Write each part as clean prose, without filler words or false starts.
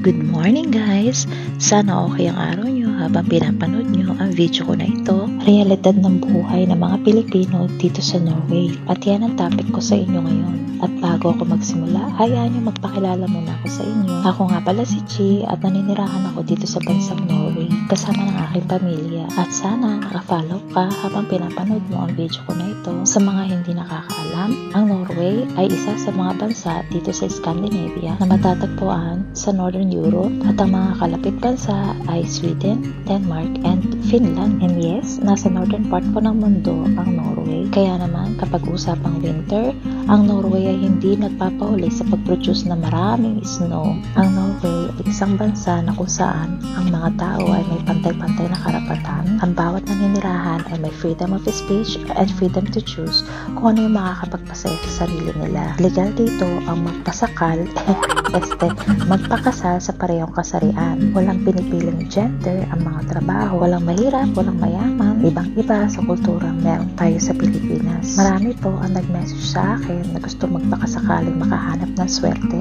Good morning guys! Sana okay ang araw nyo habang pinapanood nyo ang video ko na ito. Realidad ng buhay ng mga Pilipino dito sa Norway. At yan ang topic ko sa inyo ngayon. At bago ako magsimula, hayaan nyo magpakilala muna ako sa inyo. Ako nga pala si Chi at naninirahan ako dito sa bansang Norway kasama ng aking pamilya. At sana nakafollow ka habang pinapanood mo ang video ko na ito. Sa mga hindi nakakaalam, ang Norway ay isa sa mga bansa dito sa Scandinavia na matatagpuan sa Northern Europe at ang mga kalapit bansa ay Sweden, Denmark, and Finland. And yes, nasa northern part po ng mundo ang Norway. Kaya naman kapag usapang winter, ang Norway ay hindi nagpapahuli sa pag-produce na maraming snow. Ang Norway ay isang bansa na kung saan ang mga tao ay may pantay-pantay na karapatan. Ang bawat naninirahan ay may freedom of speech and freedom to choose kung ano yung makakapagpasaya sa sarili nila. Legal dito ang magpasakal, magpakasal sa parehong kasarian. Walang pinipiling gender ang mga trabaho. Walang mahirap, walang mayaman. Ibang-iba sa kulturang meron tayo sa Pilipinas. Marami po ang nag-message sa akin na gusto magpakasakaling makahanap ng swerte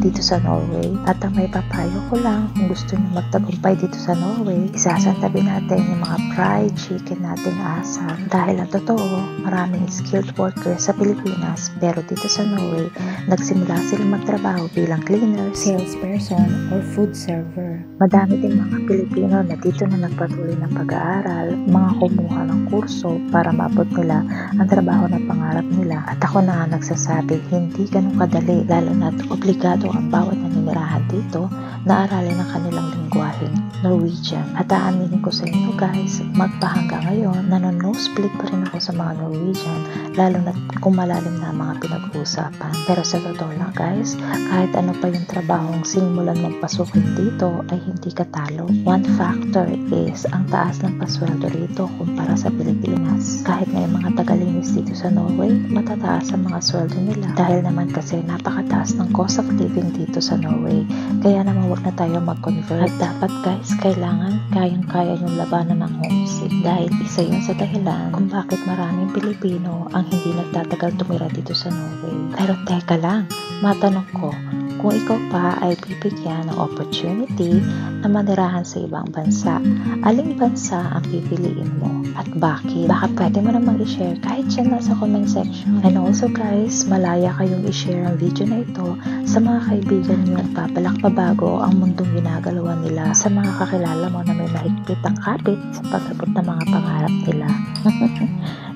dito sa Norway. At ang may papayo ko lang, kung gusto nyo magtagumpay dito sa Norway, isasantabi natin yung mga fried chicken nating asam. Dahil ang totoo, maraming skilled workers sa Pilipinas, pero dito sa Norway, nagsimula silang magtrabaho bilang cleaner, salesperson, or food server. Madami din mga Pilipino na dito na nagpatuloy ng pag-aaral, mga kumuha ng kurso para maabot nila ang trabaho na pangarap nila. At ako na nagsasabi, hindi ganun kadali, lalo na't obligado ang bawat naninirahan dito na aralin ang kanilang lingwaheng Norwegian. At aaminin ko sa inyo guys, magpahangga ngayon, nanon-nosebleed pa rin ako sa mga Norwegian, lalo na kung malalim na mga pinag-uusapan. Pero sa totoo lang guys, kahit ano pa yung trabahong sinimulan mong pasukin dito ay hindi ka talo. One factor is ang taas ng pasweldo rito kumpara sa Pilipinas. Kahit na yung mga tagalinis dito sa Norway, matataas ang mga sweldo nila. Dahil naman kasi napakataas ng cost of living dito sa Norway. Kaya naman huwag na tayo mag-convert. At dapat guys, kailangan kayang-kaya yung labanan ng homesick. Dahil isa yun sa dahilan kung bakit maraming Pilipino ang hindi nagtatagal tumira dito sa Norway. Pero teka lang, matanong ko, kung ikaw pa ay bibigyan ng opportunity na manirahan sa ibang bansa, aling bansa ang pipiliin mo at bakit? Baka pwede mo namang i-share kahit dyan lang sa comment section. And also guys, malaya kayong i-share ang video na ito sa mga kaibigan nyo at pabalak pabago ang mundong ginagalawan nila sa mga kakilala mo na may mahigpit ang kapit sa pag-abot ng mga pangarap nila.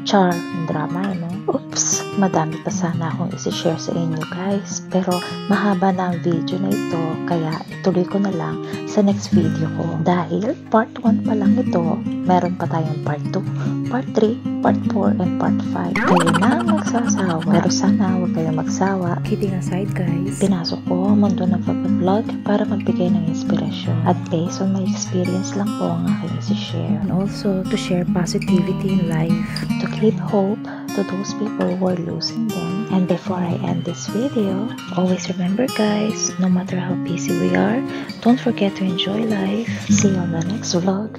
Char, drama no? Oops, madami pa sana akong isi-share sa inyo guys, pero mahaba na ang video na ito, kaya ituloy ko na lang sa next video ko. Dahil part 1 pa lang ito, meron pa tayong part 2, part 3, part 4, and part 5. Kayo na ang magsasawa, pero sana huwag kayong magsawa. Kidding aside guys, pinasok ko ang mundo ng pag-vlog para magbigay ng inspirasyon. At based on my experience lang po ang aking isi-share. And also to share positivity in life, to give hope to those people who are losing them. And before I end this video, always remember guys, no matter how busy we are, don't forget to enjoy life. See you on the next vlog.